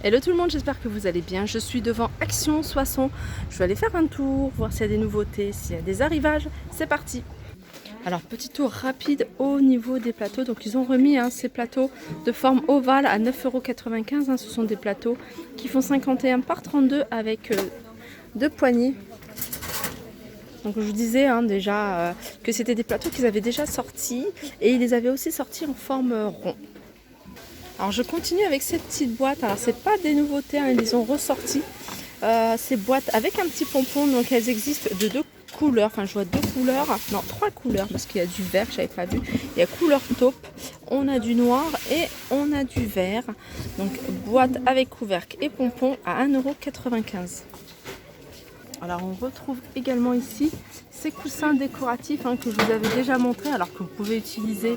Hello tout le monde, j'espère que vous allez bien. Je suis devant Action Soissons. Je vais aller faire un tour, voir s'il y a des nouveautés, s'il y a des arrivages. C'est parti. Alors petit tour rapide au niveau des plateaux. Donc ils ont remis ces plateaux de forme ovale à 9,95 €. Ce sont des plateaux qui font 51 par 32 avec deux poignées. Donc je vous disais déjà que c'était des plateaux qu'ils avaient déjà sortis et ils les avaient aussi sortis en forme rond. Alors je continue avec cette petite boîte. Alors c'est pas des nouveautés, ils les ont ressorti ces boîtes avec un petit pompon. Donc elles existent de deux couleurs. Enfin je vois deux couleurs, non trois couleurs parce qu'il y a du vert que j'avais pas vu. Il y a couleur taupe, on a du noir et on a du vert. Donc boîte avec couvercle et pompon à 1,95 €. Alors on retrouve également ici ces coussins décoratifs que je vous avais déjà montré, alors que vous pouvez utiliser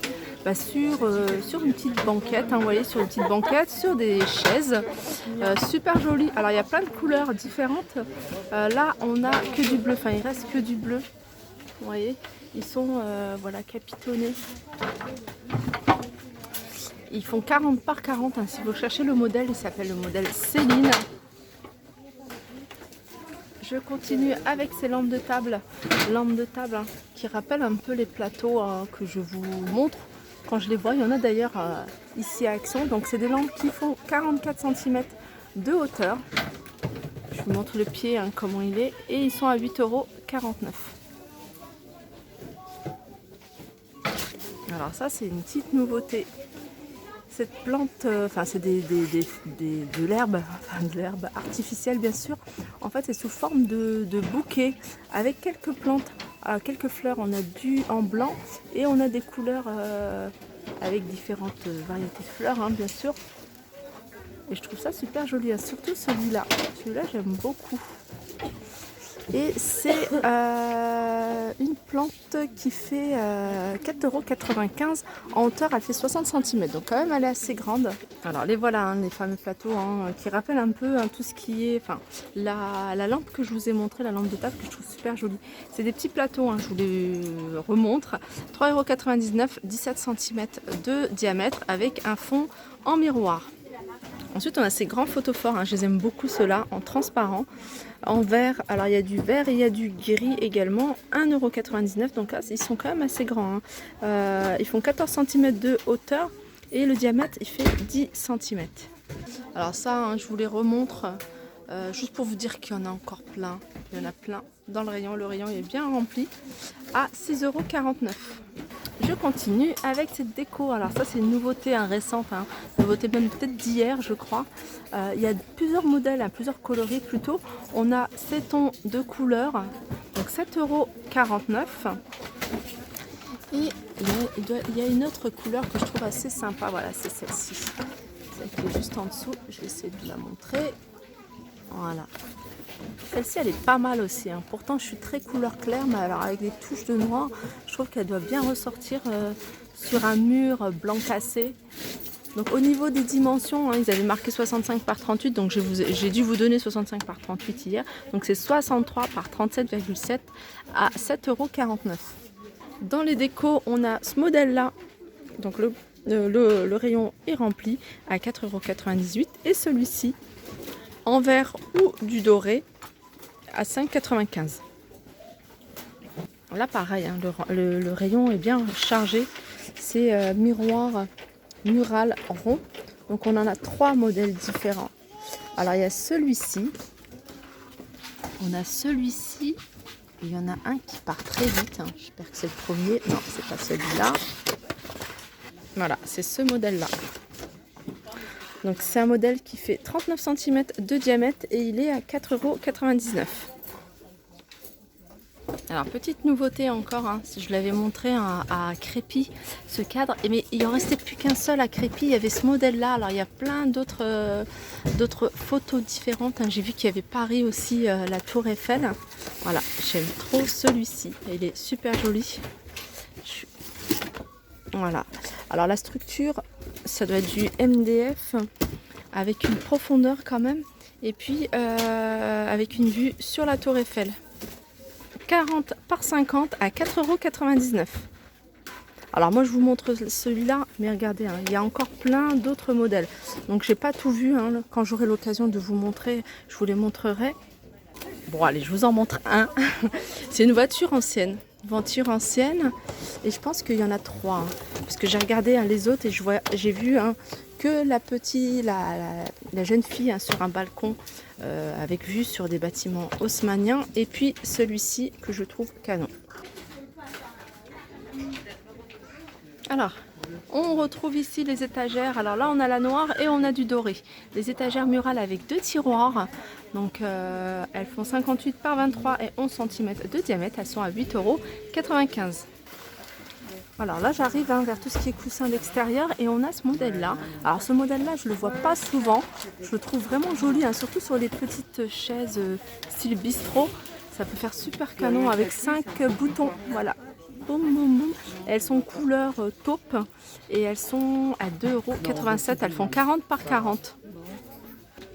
sur une petite banquette, vous voyez, sur une petite banquette, sur des chaises, super joli. Alors il y a plein de couleurs différentes. Là on a que du bleu, enfin il reste que du bleu, vous voyez, ils sont voilà, capitonnés. Ils font 40 par 40, si vous cherchez le modèle, il s'appelle le modèle Céline. Je continue avec ces lampes de table qui rappellent un peu les plateaux que je vous montre quand je les vois. Il y en a d'ailleurs ici à Action. Donc c'est des lampes qui font 44 cm de hauteur. Je vous montre le pied comment il est et ils sont à 8,49 €. Alors ça c'est une petite nouveauté. Cette plante, c'est de l'herbe, de l'herbe artificielle bien sûr. En fait c'est sous forme de bouquet avec quelques plantes, quelques fleurs. On a du en blanc et on a des couleurs avec différentes variétés de fleurs bien sûr. Et je trouve ça super joli, surtout celui-là. Celui-là j'aime beaucoup. Et c'est une plante qui fait 4,95 €. En hauteur, elle fait 60 cm. Donc quand même, elle est assez grande. Alors les voilà, les fameux plateaux qui rappellent un peu tout ce qui est... la lampe que je vous ai montrée, la lampe de table que je trouve super jolie. C'est des petits plateaux, je vous les remontre. 3,99 €, 17 cm de diamètre avec un fond en miroir. Ensuite, on a ces grands photophores, je les aime beaucoup ceux-là, en transparent, en vert. Alors, il y a du vert et il y a du gris également, 1,99 €. Donc là, ils sont quand même assez grands. Ils font 14 cm de hauteur et le diamètre, il fait 10 cm. Alors ça, je vous les remontre juste pour vous dire qu'il y en a encore plein. Il y en a plein dans le rayon. Le rayon est bien rempli à 6,49 €. Je continue avec cette déco. Alors ça c'est une nouveauté récente, nouveauté même peut-être d'hier je crois. Il y a plusieurs modèles, plusieurs coloris plutôt. On a ces tons de couleurs, donc 7,49 €. Et il y a une autre couleur que je trouve assez sympa, voilà c'est celle-ci. Celle qui est juste en dessous, je vais essayer de vous la montrer. Voilà. Celle-ci elle est pas mal aussi, pourtant je suis très couleur claire, mais alors avec des touches de noir, je trouve qu'elle doit bien ressortir sur un mur blanc cassé. Donc au niveau des dimensions, ils avaient marqué 65 par 38, donc j'ai dû vous donner 65 par 38 hier, donc c'est 63 par 37,7 à 7,49 €. Dans les décos, on a ce modèle là, donc le rayon est rempli à 4,98 € et celui-ci en vert ou du doré à 5,95 €. Là pareil, le rayon est bien chargé. C'est miroir mural rond. Donc on en a trois modèles différents. Alors il y a celui-ci. On a celui-ci. Il y en a un qui part très vite. J'espère que c'est le premier. Non, c'est pas celui-là. Voilà, c'est ce modèle-là. Donc c'est un modèle qui fait 39 cm de diamètre et il est à 4,99 €. Alors petite nouveauté encore, si je l'avais montré à Crépy, ce cadre, mais il en restait plus qu'un seul à Crépy, il y avait ce modèle là. Alors il y a plein d'autres photos différentes, j'ai vu qu'il y avait Paris aussi, la tour Eiffel. Voilà, j'aime trop celui-ci, il est super joli. Voilà, alors la structure, ça doit être du MDF avec une profondeur quand même, et puis avec une vue sur la tour Eiffel. 40 par 50 à 4,99 €. Alors moi je vous montre celui-là, mais regardez, hein, il y a encore plein d'autres modèles. Donc j'ai pas tout vu, hein. Quand j'aurai l'occasion de vous montrer, je vous les montrerai. Bon allez, je vous en montre un. C'est une voiture ancienne. Et je pense qu'il y en a 3. Hein, parce que j'ai regardé hein, les autres et j'ai vu hein, que la jeune fille hein, sur un balcon avec vue sur des bâtiments haussmanniens. Et puis celui-ci que je trouve canon. Alors, on retrouve ici les étagères. Alors là, on a la noire et on a du doré. Les étagères murales avec 2 tiroirs. Donc, elles font 58 par 23 et 11 cm de diamètre. Elles sont à 8,95 €. Alors là, j'arrive hein, vers tout ce qui est coussin d'extérieur et on a ce modèle-là. Alors ce modèle-là, je ne le vois pas souvent. Je le trouve vraiment joli, hein, surtout sur les petites chaises style bistrot. Ça peut faire super canon avec 5 boutons. Voilà. Boum, boum, boum. Elles sont couleur taupe et elles sont à 2,87 €. Elles font 40 par 40.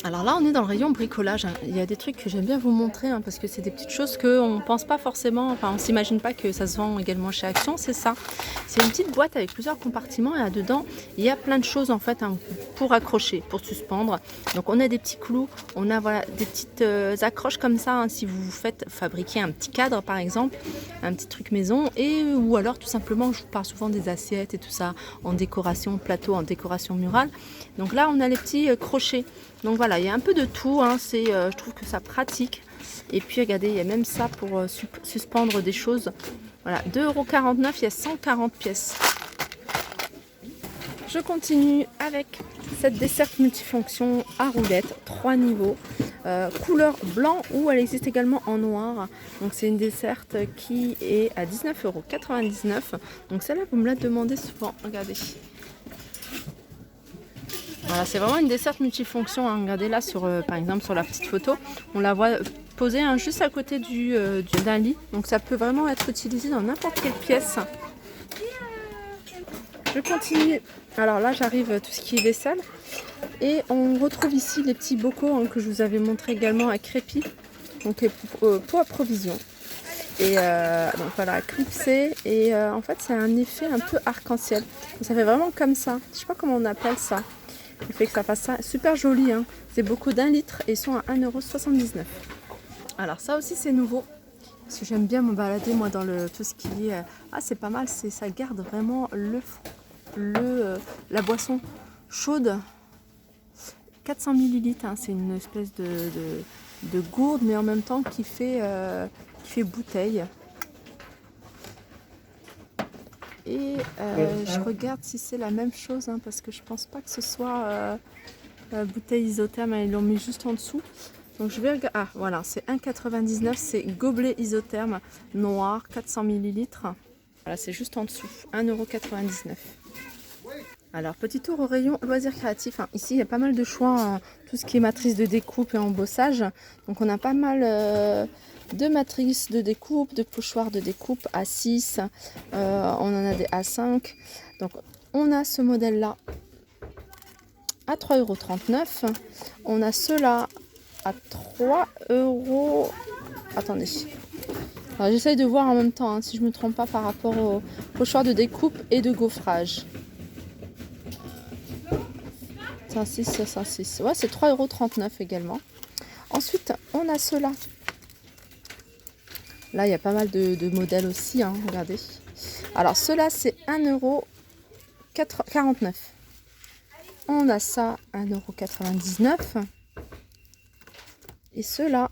Alors là, on est dans le rayon bricolage. Hein. Il y a des trucs que j'aime bien vous montrer hein, parce que c'est des petites choses qu'on ne pense pas forcément. Enfin, on ne s'imagine pas que ça se vend également chez Action. C'est ça. C'est une petite boîte avec plusieurs compartiments et là-dedans, il y a plein de choses en fait hein, pour accrocher, pour suspendre. Donc, on a des petits clous, on a voilà, des petites accroches comme ça. Hein, si vous faites fabriquer un petit cadre par exemple, un petit truc maison, ou alors tout simplement, je vous parle souvent des assiettes et tout ça en décoration plateau, en décoration murale. Donc là, on a les petits crochets. Donc voilà, il y a un peu de tout, hein. Je trouve que ça pratique. Et puis regardez, il y a même ça pour suspendre des choses. Voilà, 2,49 €, il y a 140 pièces. Je continue avec cette desserte multifonction à roulettes, 3 niveaux, couleur blanc ou elle existe également en noir. Donc c'est une desserte qui est à 19,99 €. Donc celle-là, vous me la demandez souvent, regardez. Voilà, c'est vraiment une desserte multifonction. Hein. Regardez là, par exemple, sur la petite photo, on la voit posée hein, juste à côté d'un lit. Donc ça peut vraiment être utilisé dans n'importe quelle pièce. Je continue. Alors là, j'arrive tout ce qui est vaisselle. Et on retrouve ici les petits bocaux hein, que je vous avais montré également à crépi. Donc les pots à provision. Et donc voilà, clipsé. Et en fait, c'est un effet un peu arc-en-ciel. Ça fait vraiment comme ça. Je sais pas comment on appelle ça. Il fait que ça fasse ça super joli. Hein. C'est beaucoup d'1 litre et ils sont à 1,79 €. Alors ça aussi c'est nouveau. Parce que j'aime bien me balader moi dans tout ce qui est... Ah c'est pas mal, ça garde vraiment la boisson chaude. 400 ml, hein, c'est une espèce de gourde mais en même temps qui fait bouteille. Et je regarde si c'est la même chose hein, parce que je pense pas que ce soit bouteille isotherme, ils l'ont mis juste en dessous. Donc je vais regarder. Ah voilà, c'est 1,99 €, c'est gobelet isotherme noir, 400 ml. Voilà, c'est juste en dessous, 1,99 €. Alors petit tour au rayon loisirs créatifs. Hein. Ici il y a pas mal de choix, hein, tout ce qui est matrice de découpe et embossage. Donc on a pas mal de matrices de découpe, de pochoirs de découpe à 6, on en a des à 5. Donc on a ce modèle là à 3,39 €. On a ceux-là à 3 €. Attendez. Alors j'essaye de voir en même temps hein, si je ne me trompe pas par rapport aux pochoirs de découpe et de gaufrage. 106. Ouais, c'est 3,39 € également. Ensuite, on a ceux-là. Là, il y a pas mal de modèles aussi, hein, regardez. Alors, ceux-là, c'est 1,49 €. On a ça, 1,99 €. Et ceux-là,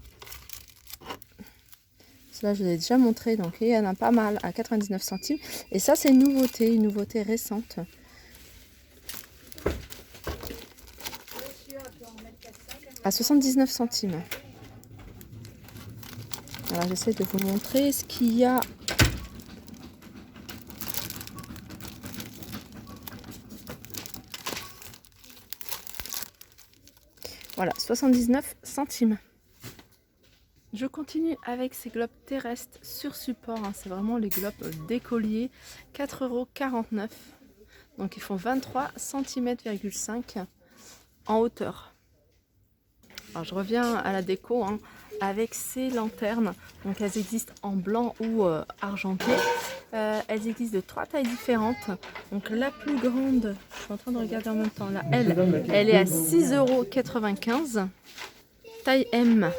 je vous l'ai déjà montré, donc il y en a pas mal, à 99 centimes. Et ça, c'est une nouveauté récente. À 79 centimes. Alors j'essaie de vous montrer ce qu'il y a. Voilà, 79 centimes. Je continue avec ces globes terrestres sur support. Hein. C'est vraiment les globes d'écolier. 4,49 €. Donc ils font 23 cm,5 en hauteur. Alors je reviens à la déco. Hein. avec ces lanternes. Donc elles existent en blanc ou argenté. Elles existent de 3 tailles différentes. Donc la plus grande, je suis en train de regarder en même temps là, elle est à 6,95 €. Taille M,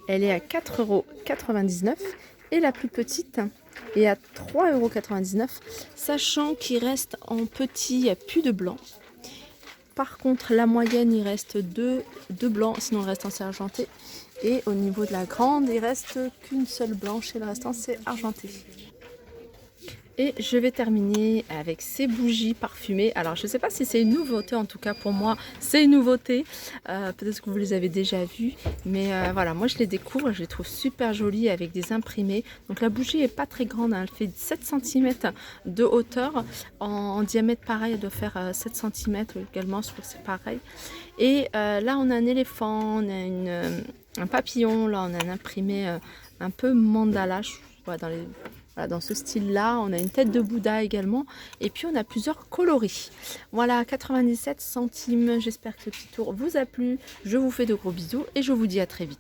elle est à 4,99 € et la plus petite est à 3,99 €, sachant qu'il reste en petit, il n'y a plus de blanc. Par contre, la moyenne, il reste deux blancs, sinon le restant c'est argenté. Et au niveau de la grande, il reste qu'une seule blanche et le restant c'est argenté. Et je vais terminer avec ces bougies parfumées. Alors je ne sais pas si c'est une nouveauté, en tout cas pour moi c'est une nouveauté. Peut-être que vous les avez déjà vues, mais voilà, moi je les découvre, je les trouve super jolies avec des imprimés. Donc la bougie est pas très grande, hein, elle fait 7 cm de hauteur. En diamètre pareil, elle doit faire 7 cm également, je crois que c'est pareil. Et là on a un éléphant, on a un papillon, là on a un imprimé un peu mandala, je vois dans les... Voilà, dans ce style-là, on a une tête de Bouddha également. Et puis, on a plusieurs coloris. Voilà, 97 centimes. J'espère que ce petit tour vous a plu. Je vous fais de gros bisous et je vous dis à très vite.